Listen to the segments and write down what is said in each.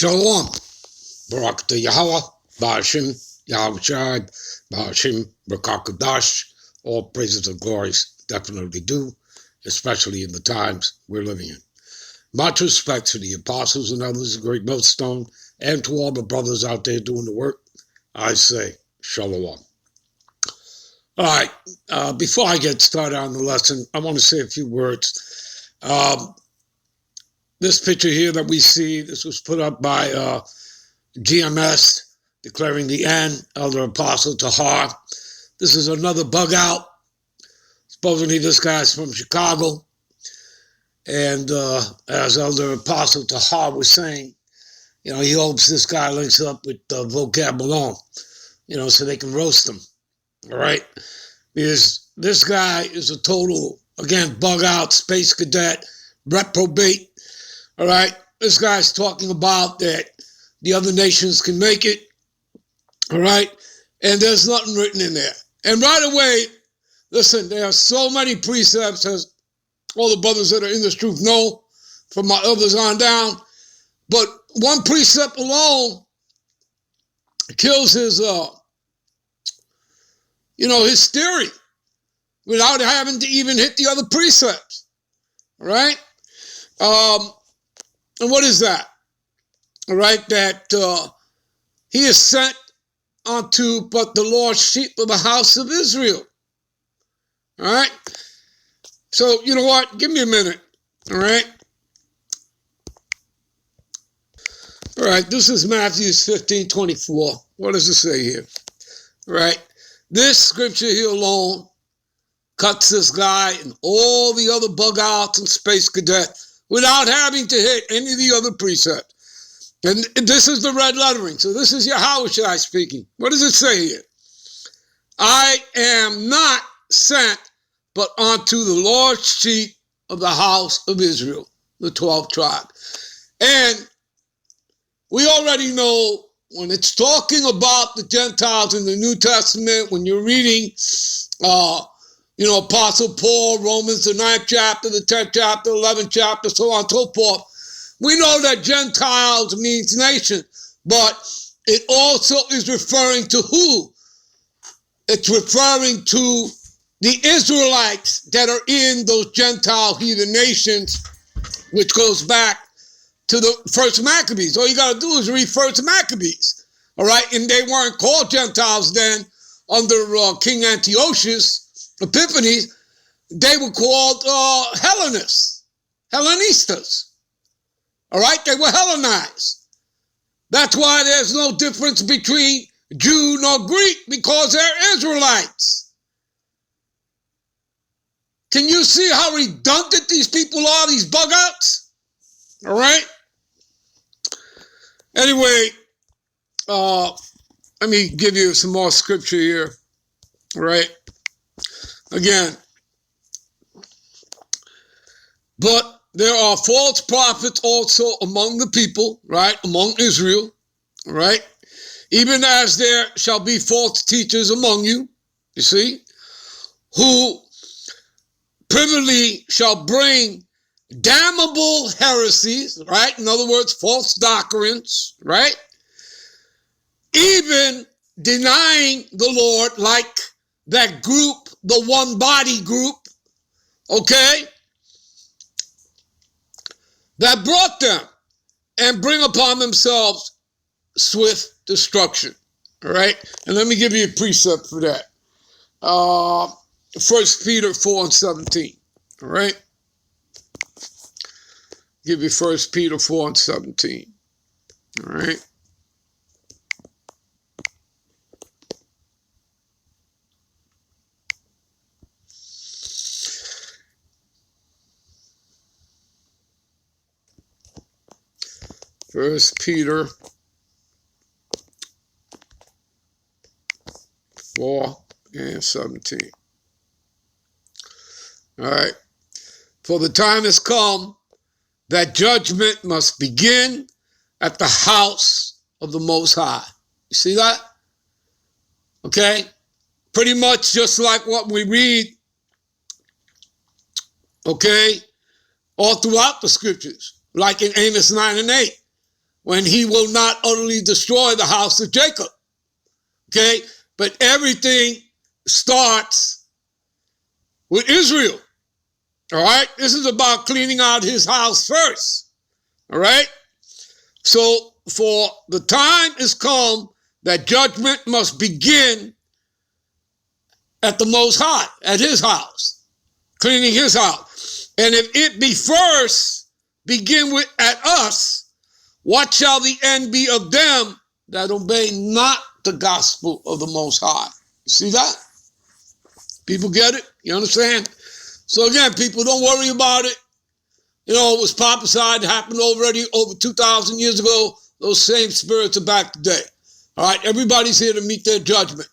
Shalom. Barak to Yahweh, Ba'ashim, Yahweh Ba'ashim, Barakakadash. All praises and glories definitely do, especially in the times we're living in. Much respect to the apostles and others, the great millstone, and to all the brothers out there doing the work. I say, Shalom. All right, before I get started on the lesson, I want to say a few words. This picture here that we see, this was put up by GMS, declaring the end, Elder Apostle Tahar. This is another bug out. Supposedly this guy's from Chicago. And as Elder Apostle Tahar was saying, he hopes this guy links up with Vocab Malone, so they can roast him. All right? Because this guy is a total, again, bug out, space cadet, reprobate. All right? This guy's talking about that the other nations can make it. All right? And there's nothing written in there. And right away, listen, there are so many precepts, as all the brothers that are in this truth know, from my elders on down. But one precept alone kills his theory without having to even hit the other precepts, all right? And what is that? All right, that he is sent unto but the lost sheep of the house of Israel, all right? So, you know what? Give me a minute, all right? All right, this is Matthew 15:24. What does it say here? All right? This scripture here alone cuts this guy and all the other bug outs and space cadet without having to hit any of the other precepts. And this is the red lettering. So this is Yahushua speaking. What does it say here? I am not sent but unto the lost sheep of the house of Israel, the 12th tribe. And we already know when it's talking about the Gentiles in the New Testament, when you're reading, Apostle Paul, Romans, the 9th chapter, the 10th chapter, 11th chapter, so on and so forth, we know that Gentiles means nation, but it also is referring to who? It's referring to the Israelites that are in those Gentile heathen nations, which goes back to the first Maccabees. All you got to do is read first Maccabees, all right? And they weren't called Gentiles then under King Antiochus Epiphanes. They were called Hellenists, Hellenistas, all right? They were Hellenized. That's why there's no difference between Jew nor Greek, because they're Israelites. Can you see how redundant these people are, these bug outs? All right? Anyway, let me give you some more scripture here. All right? Again, but there are false prophets also among the people, right? Among Israel, all right? Even as there shall be false teachers among you, you see, who privily shall bring damnable heresies, right? In other words, false doctrines, right? Even denying the Lord, like that group, the one body group, okay? That brought them and bring upon themselves swift destruction, all right? And let me give you a precept for that. 1 Peter 4:17, all right? Give you 1 Peter 4:17. All right. First Peter 4:17. All right. For the time has come that judgment must begin at the house of the Most High. You see that? Okay? Pretty much just like what we read, okay, all throughout the scriptures, like in Amos 9 and 8. when he will not utterly destroy the house of Jacob. Okay? But everything starts with Israel. All right? This is about cleaning out his house first. All right? So, for the time is come that judgment must begin at the Most High, at his house, cleaning his house. And if it be first begin with at us, what shall the end be of them that obey not the gospel of the Most High? You see that? People get it? You understand? So again, people, don't worry about it. You know, it was prophesied, it happened already over 2,000 years ago. Those same spirits are back today. All right, everybody's here to meet their judgment,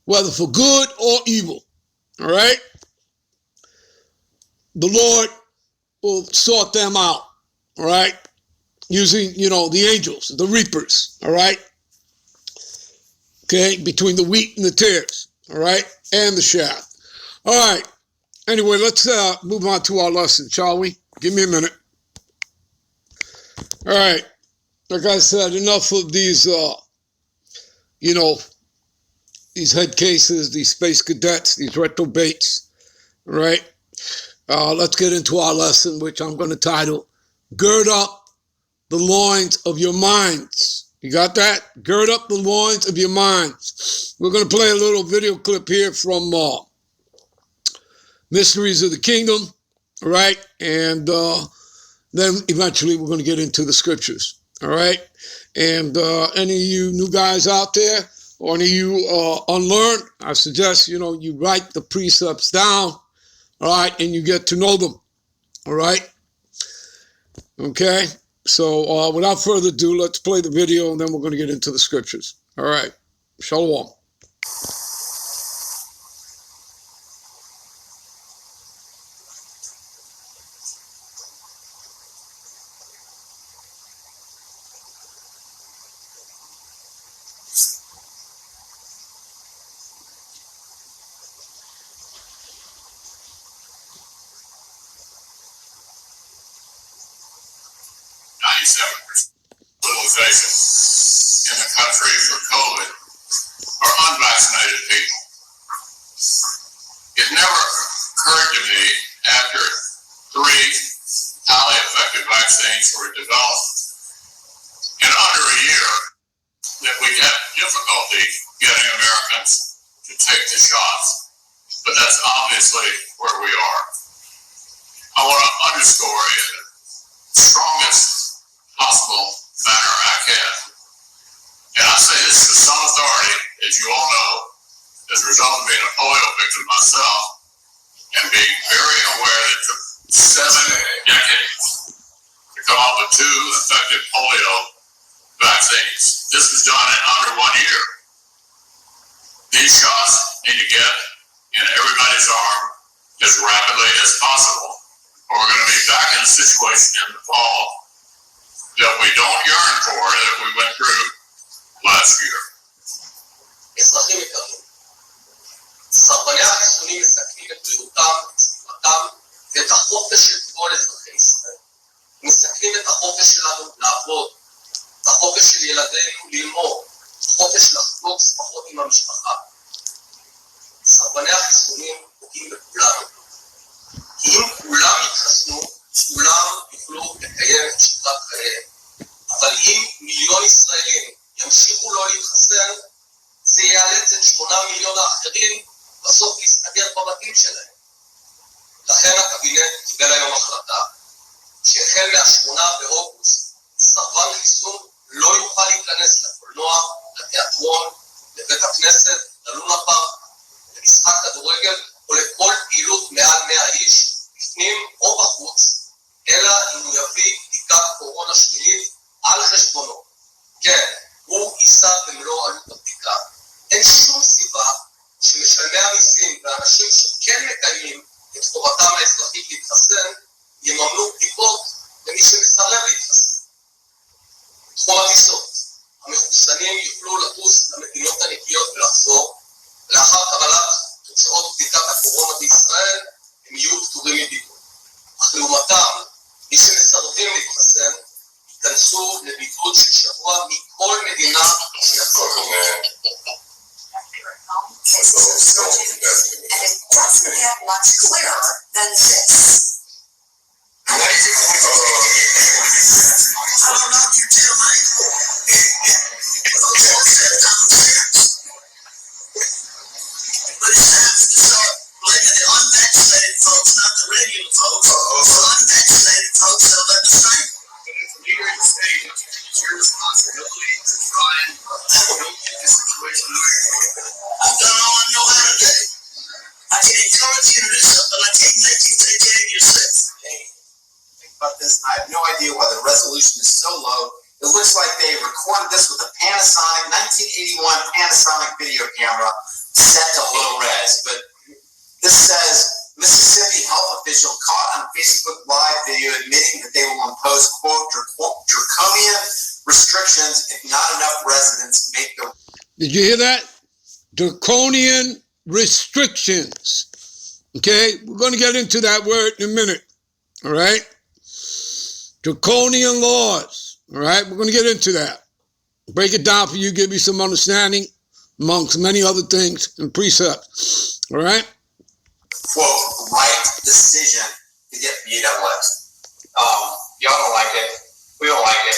whether for good or evil. All right? The Lord will sort them out. All right? Using, the angels, the reapers. All right? Okay, between the wheat and the tares. All right? And the shaft. All right. Anyway, let's move on to our lesson, shall we? Give me a minute. All right. Like I said, enough of these, these head cases, these space cadets, these retrobates. All right. Let's get into our lesson, which I'm going to title, Gird Up the Loins of Your Minds. You got that? Gird up the loins of your minds. We're going to play a little video clip here from Mysteries of the Kingdom. All right. And then eventually we're going to get into the scriptures. All right. And any of you new guys out there, or any of you unlearned, I suggest, you write the precepts down. All right. And you get to know them. All right. Okay. So without further ado, let's play the video and then we're going to get into the scriptures. All right. Shalom. Utilization in the country for COVID are unvaccinated people. It never occurred to me after 3 highly effective vaccines were developed in under a year that we'd have difficulty getting Americans to take the shots. But that's obviously where we are. I want to underscore in the strongest possible manner I can. And I say this with some authority, as you all know, as a result of being a polio victim myself, and being very aware that it took 7 decades to come up with 2 effective polio vaccines. This was done in under 1 year. These shots need to get in everybody's arm as rapidly as possible, or we're going to be back in a situation in the fall that we don't yearn for, that we went through last year. אזרחים יקרים, סרבני החיסונים מסכנים את בריאותם, סביבתם ואת החופש של כל אזרחי ישראל. מסכנים את החופש שלנו לעבוד, את החופש של ילדינו ללמוד, החופש לחגוג שמחות עם המשפחה. סרבני החיסונים פוגעים בכולנו. כי אם כולם יתחסנו, כולם יוכלו לקיים את שגרת חייהם. אבל אם מיליון ישראלים ימשיכו לא להתחסן, זה יאלץ את 8 מיליון האחרים בסוף להסתגר בבתים שלהם. לכן הקבינט קיבל היום החלטה שהחל מה-8 באוגוסט סרבן חיסון לא יוכל להיכנס לקולנוע, לתיאטרון, לבית הכנסת, ללונה פארק, למשחק כדורגל או לכל פעילות מעל 100 איש, בפנים או בחוץ, אלא אם הוא יביא בדיקת קורונה שלילית על חשבונו. כן, הוא יישא במלוא עלות הבדיקה. אין שום סיבה שמשלמי המיסים ואנשים שכן מקיימים את חובתם האזרחית להתחסן, יממנו בדיקות למי שמסרב להתחסן. בתחום הטיסות, המחוסנים יוכלו לטוס למדינות הנקיות ולחזור, ולאחר קבלת תוצאות בדיקת הקורונה בישראל, הם יהיו פטורים מבדיקות. אך לעומתם, מי שמסרבים ייכנסו לבידוד של שבוע מכל מדינה שיחזור. And it doesn't get much clearer than this. I don't know if you tell me. But it's time to start blaming the unvaccinated folks, not the regular folks. The unvaccinated folks are left the same. But as a leader in the state, it's your responsibility to try and help get this situation under control. I've done all I know how to do. I can encourage you to do something. I can't make you take care of yourself. Hey, think about this. I have no idea why the resolution is so low. It looks like they recorded this with a Panasonic 1981 Panasonic video camera set to low res. But this says Mississippi health official caught on Facebook Live video admitting that they will impose, quote, draconian restrictions if not enough residents make the... Did you hear that? Draconian restrictions. Okay, we're going to get into that word in a minute. All right, draconian laws. All right, we're going to get into that. Break it down for you, give you some understanding amongst many other things and precepts. All right, quote, right decision to get BWS. Y'all don't like it. We don't like it,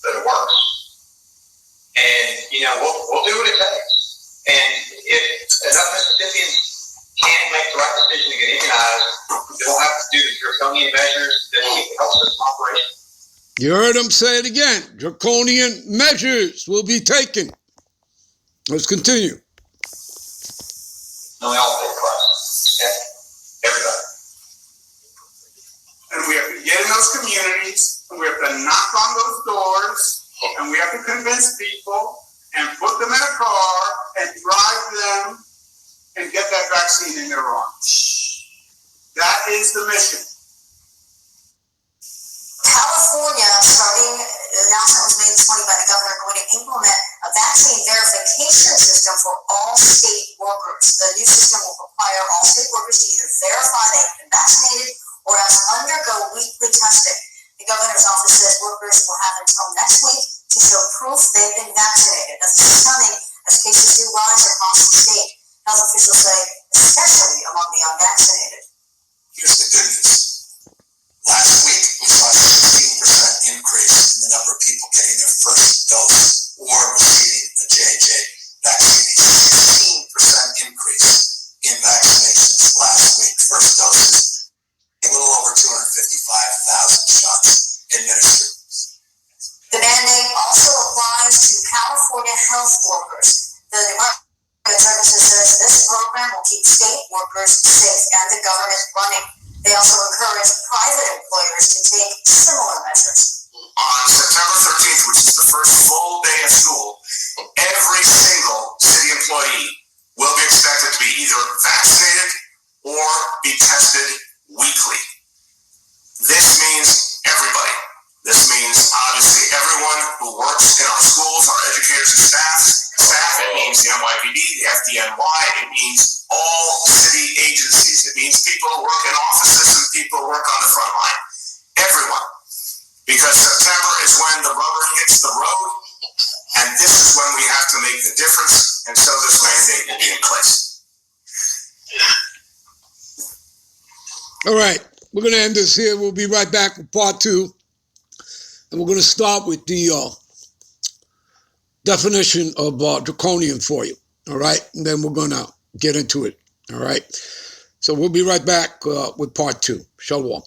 but it works. And we'll do what it takes. And if enough Mississippians can't make the right decision to get immunized, they don't have to do the draconian measures that keep the health system operation. you heard him say it again. Draconian measures will be taken. Let's continue. No, they all pay the price. Okay? Everybody. And we have to get in those communities, and we have to knock on those doors, and we have to convince people, and put them in a car, and drive them, and get that vaccine in their arms. That is the mission. California, starting, the announcement was made this morning by the governor, going to implement a vaccine verification system for all state workers. The new system will require all state workers to either verify they have been vaccinated or else undergo weekly testing. The governor's office says workers will have until next week to show proof they've been vaccinated. Now, this is coming as cases do rise across the state. Health officials say, especially among the unvaccinated. Here's the good news. Last week, we saw a 16% increase in the number of people getting their first dose or receiving the J&J vaccine. A 16% increase in vaccinations last week. First doses, a little over 255,000 shots administered. The mandate also applies to California health workers. The Department of Services says this program will keep state workers safe and the government running. They also encourage private employers to take similar measures. On September 13th, which is the first full day of school, every single city employee will be expected to be either vaccinated or be tested weekly. This means everybody. This means, obviously, everyone who works in our schools, our educators and staff. It means the NYPD, the FDNY. It means all city agencies. It means people who work in offices and people who work on the front line. Everyone. Because September is when the rubber hits the road, and this is when we have to make the difference, and so this mandate will be in place. All right, we're going to end this here. We'll be right back with part 2. And we're going to start with the definition of draconian for you. All right, and then we're going to get into it. All right, so we'll be right back with part 2. Shalom.